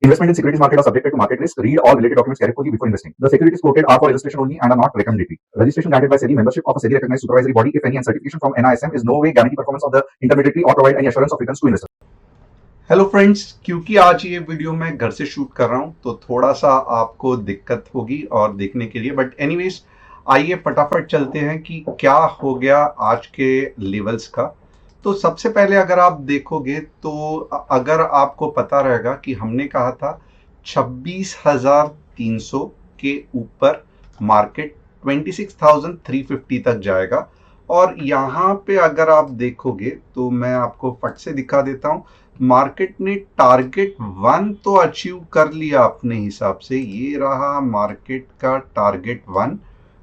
Investment in securities market are subjected to market risk. Read all related documents carefully before investing. The securities quoted are for illustration only and are not recommendatory. Registration granted by SEBI, membership of a SEBI recognized supervisory body, if any, and certification from NISM is no way guarantee performance of the intermediary or provide any assurance of returns to investors. Hello friends, क्योंकि आज ये video मैं घर से shoot कर रहा हूं तो थोड़ा सा आपको दिक्कत होगी और देखने के लिए, बट एनीवेज आइए फटाफट चलते हैं कि क्या हो गया आज के लेवल्स का। तो सबसे पहले अगर आप देखोगे तो अगर आपको पता रहेगा कि हमने कहा था 26,300 के ऊपर मार्केट 26,350 तक जाएगा, और यहाँ पे अगर आप देखोगे तो मैं आपको फट से दिखा देता हूं, मार्केट ने टारगेट 1 तो अचीव कर लिया अपने हिसाब से, ये रहा मार्केट का टारगेट 1,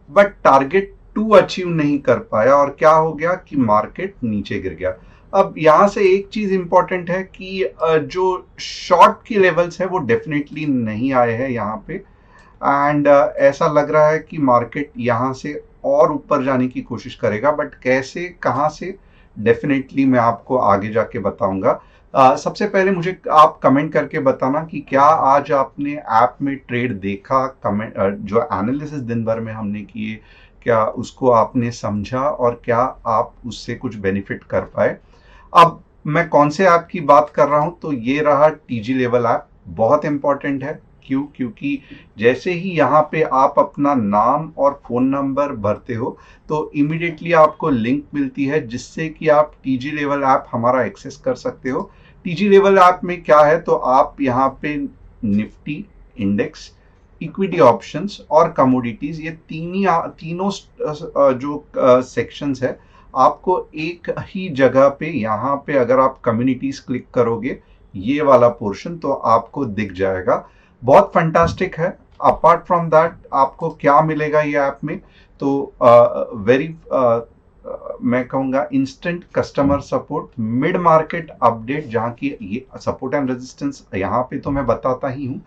बट टारगेट 2 अचीव नहीं कर पाया और क्या हो गया कि मार्केट नीचे गिर गया। अब यहां से एक चीज इंपॉर्टेंट है कि जो शॉर्ट की लेवल्स है वो डेफिनेटली नहीं आए हैं यहाँ पे, एंड ऐसा लग रहा है कि मार्केट यहाँ से और ऊपर जाने की कोशिश करेगा, बट कैसे कहाँ से डेफिनेटली मैं आपको आगे जाके बताऊंगा। सबसे पहले मुझे आप कमेंट करके बताना कि क्या आज आपने ऐप में ट्रेड देखा, कमेंट जो एनालिसिस दिन भर में हमने किए क्या उसको आपने समझा और क्या आप उससे कुछ बेनिफिट कर पाए। अब मैं कौन से ऐप की बात कर रहा हूं, तो ये रहा टीजी लेवल ऐप। बहुत इंपॉर्टेंट है, क्योंकि जैसे ही यहाँ पे आप अपना नाम और फोन नंबर भरते हो तो इमीडिएटली आपको लिंक मिलती है जिससे कि आप टीजी लेवल ऐप हमारा एक्सेस कर सकते हो। टीजी लेवल ऐप में क्या है, तो आप यहाँ पे निफ्टी, इंडेक्स, इक्विटी ऑप्शंस और कमोडिटीज, ये तीनों जो सेक्शंस है आपको एक ही जगह पे, यहाँ पे अगर आप कम्युनिटीज क्लिक करोगे ये वाला पोर्शन तो आपको दिख जाएगा। बहुत फंटास्टिक है। अपार्ट फ्रॉम दैट आपको क्या मिलेगा ये ऐप में, तो मैं कहूँगा instant customer support, mid market update, जहाँ की ये सपोर्ट एंड रेजिस्टेंस यहाँ पे तो मैं बताता ही हूँ,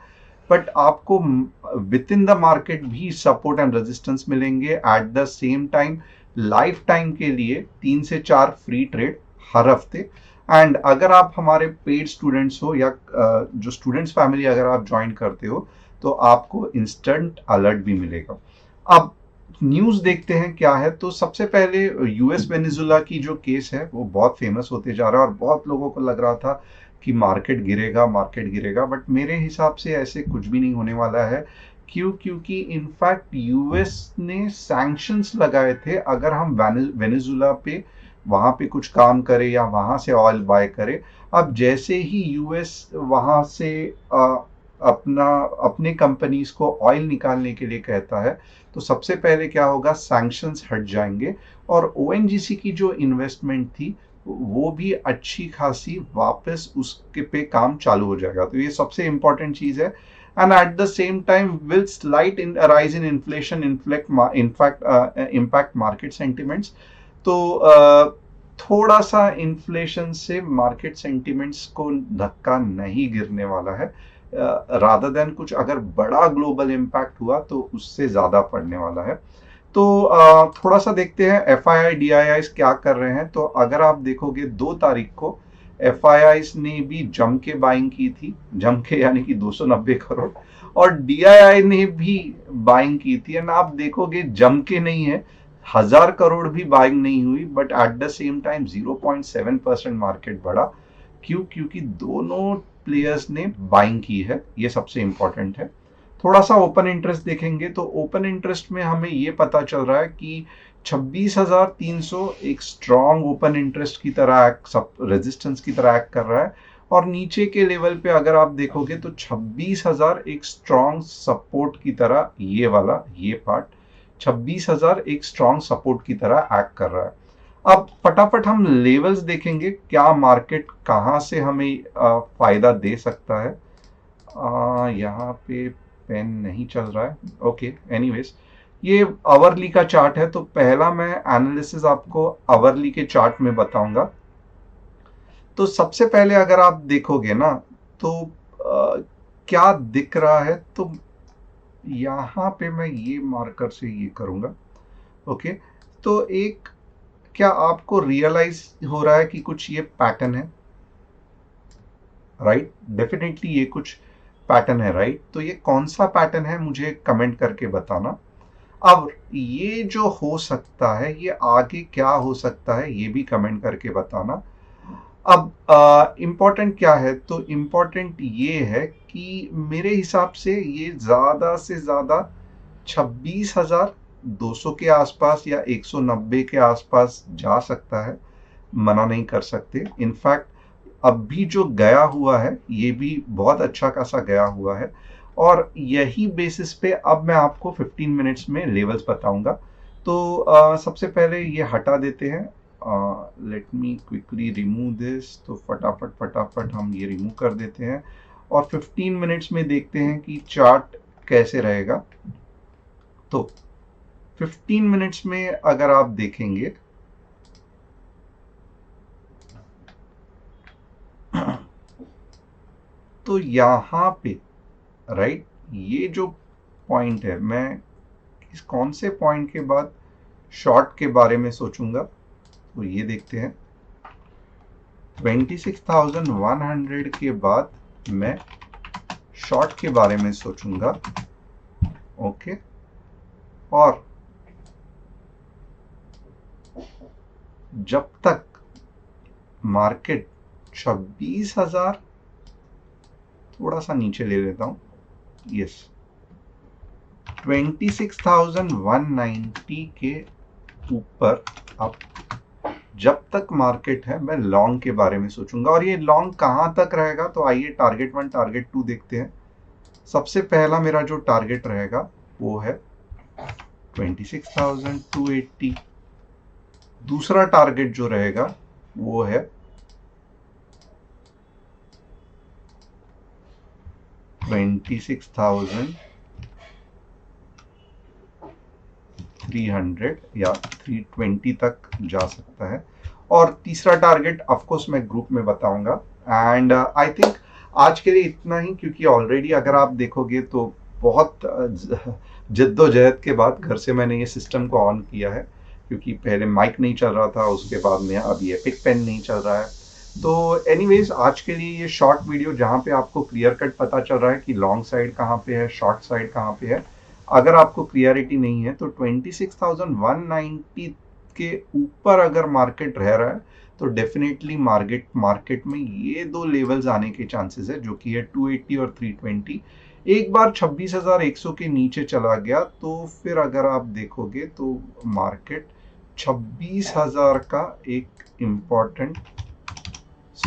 बट आपको विद इन द मार्केट भी सपोर्ट एंड रेजिस्टेंस मिलेंगे। At the same time life time के लिए 3 से 4 फ्री ट्रेड हर हफ्ते। एंड अगर आप हमारे पेड स्टूडेंट्स हो या जो स्टूडेंट्स फैमिली अगर आप ज्वाइन करते हो तो आपको इंस्टेंट अलर्ट भी मिलेगा। अब न्यूज देखते हैं क्या है। तो सबसे पहले यूएस वेनेजुला की जो केस है वो बहुत फेमस होते जा रहा है और बहुत लोगों को लग रहा था कि मार्केट गिरेगा, बट मेरे हिसाब से ऐसे कुछ भी नहीं होने वाला है। क्योंकि इनफैक्ट यूएस ने सैंक्शंस लगाए थे अगर हम वेनेजुला पे वहां पे कुछ काम करे या वहां से ऑयल बाय करे। अब जैसे ही यूएस वहां से अपने कंपनीज को ऑयल निकालने के लिए कहता है तो सबसे पहले क्या होगा, सैंक्शंस हट जाएंगे और ओएनजीसी की जो इन्वेस्टमेंट थी वो भी अच्छी खासी वापस उसके पे काम चालू हो जाएगा। तो ये सबसे इंपॉर्टेंट चीज है। And at the same time will slight in rise in inflation impact market sentiments. तो थोड़ा सा इन्फ्लेशन से मार्केट सेंटिमेंट्स को धक्का नहीं गिरने वाला है, रादर देन कुछ अगर बड़ा ग्लोबल इम्पैक्ट हुआ तो उससे ज्यादा पड़ने वाला है। तो थोड़ा सा देखते हैं एफआईआई डीआईआईस क्या कर रहे हैं। तो अगर आप देखोगे 2 तारीख को एफआईआईस ने भी जम के बाइंग की थी, जम के यानी कि 290 करोड़, और डीआईआई ने भी बाइंग की थी। एंड आप देखोगे जम के नहीं है, 1000 करोड़ भी बाइंग नहीं हुई, but at the same time 0.7% market बढ़ा। क्योंकि दोनों प्लेयर्स ने बाइंग की है, ये सबसे इंपॉर्टेंट है। थोड़ा सा ओपन इंटरेस्ट देखेंगे तो ओपन इंटरेस्ट में हमें ये पता चल रहा है कि 26,300 एक स्ट्रॉन्ग ओपन इंटरेस्ट की तरह रेजिस्टेंस की तरह एक्ट कर रहा है, और नीचे के लेवल पे अगर आप देखोगे तो 26,000 एक स्ट्रॉन्ग सपोर्ट की तरह, ये पार्ट 26,000 एक स्ट्रॉन्ग सपोर्ट की तरह एक्ट कर रहा है। अब फटाफट हम लेवल्स देखेंगे, क्या मार्केट कहां से हमें फायदा दे सकता है। यहाँ पे पेन नहीं चल रहा है, ओके एनीवेज ये आवरली का चार्ट है। तो पहला मैं एनालिसिस आपको आवरली के चार्ट में बताऊंगा। तो सबसे पहले अगर आप देखोगे ना तो क्या दिख रहा है, तो यहाँ पे मैं ये मार्कर से ये करूंगा, ओके। तो एक क्या आपको रियलाइज हो रहा है कि कुछ ये पैटर्न है, राइट? डेफिनेटली ये कुछ पैटर्न है, राइट? तो ये कौन सा पैटर्न है मुझे कमेंट करके बताना। अब ये जो हो सकता है, ये आगे क्या हो सकता है, ये भी कमेंट करके बताना। अब इम्पोर्टेंट क्या है, तो इम्पोर्टेंट ये है कि मेरे हिसाब से ये ज़्यादा से ज़्यादा 26,200 के आसपास या 190 के आसपास जा सकता है, मना नहीं कर सकते। इनफैक्ट अब भी जो गया हुआ है ये भी बहुत अच्छा खासा गया हुआ है, और यही बेसिस पे अब मैं आपको 15 मिनट्स में लेवल्स बताऊंगा। तो सबसे पहले ये हटा देते हैं, let me quickly remove this. तो फटाफट फटाफट हम ये रिमूव कर देते हैं और 15 मिनट्स में देखते हैं कि चार्ट कैसे रहेगा। तो 15 मिनट्स में अगर आप देखेंगे तो यहाँ पे राइट, ये जो पॉइंट है, मैं इस कौन से पॉइंट के बाद शॉर्ट के बारे में सोचूंगा, तो ये देखते हैं 26,100 के बाद मैं शॉर्ट के बारे में सोचूंगा। ओके, और जब तक मार्केट 26,000, थोड़ा सा नीचे ले लेता हूं, यस 26,190 के ऊपर अब जब तक मार्केट है, मैं लॉन्ग के बारे में सोचूंगा। और ये लॉन्ग कहां तक रहेगा, तो आइए टारगेट 1 टारगेट 2 देखते हैं। सबसे पहला मेरा जो टारगेट रहेगा वो है 26,280। दूसरा टारगेट जो रहेगा वो है 26,300 या 320 तक जा सकता है। और तीसरा टारगेट ऑफ कोर्स मैं ग्रुप में बताऊंगा। एंड आई थिंक आज के लिए इतना ही, क्योंकि ऑलरेडी अगर आप देखोगे तो बहुत जद्दोजहद के बाद घर से मैंने ये सिस्टम को ऑन किया है, क्योंकि पहले माइक नहीं चल रहा था, उसके बाद में अभी एपिक पेन नहीं चल रहा है। तो एनीवेज आज के लिए ये शॉर्ट वीडियो, जहाँ पे आपको क्लियर कट पता चल रहा है कि लॉन्ग साइड कहाँ पे है, शॉर्ट साइड कहाँ पे है। अगर आपको क्लियरिटी नहीं है तो 26,190 के ऊपर अगर मार्केट रह रहा है तो डेफिनेटली मार्केट में ये दो लेवल्स आने के चांसेस है, जो कि है 280 और 320। एक बार 26,100 के नीचे चला गया तो फिर अगर आप देखोगे तो मार्केट 26,000 का एक इम्पॉर्टेंट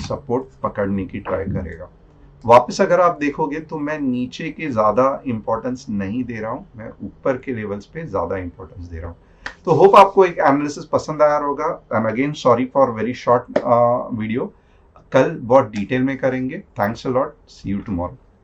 सपोर्ट पकड़ने की ट्राई करेगा। वापस अगर आप देखोगे तो मैं नीचे के ज्यादा इंपॉर्टेंस नहीं दे रहा हूं, मैं ऊपर के लेवल्स पे ज्यादा इंपॉर्टेंस दे रहा हूं। तो होप आपको एक एनालिसिस पसंद आया होगा। And again sorry for very short video, कल बहुत डिटेल में करेंगे। Thanks a lot, see you tomorrow.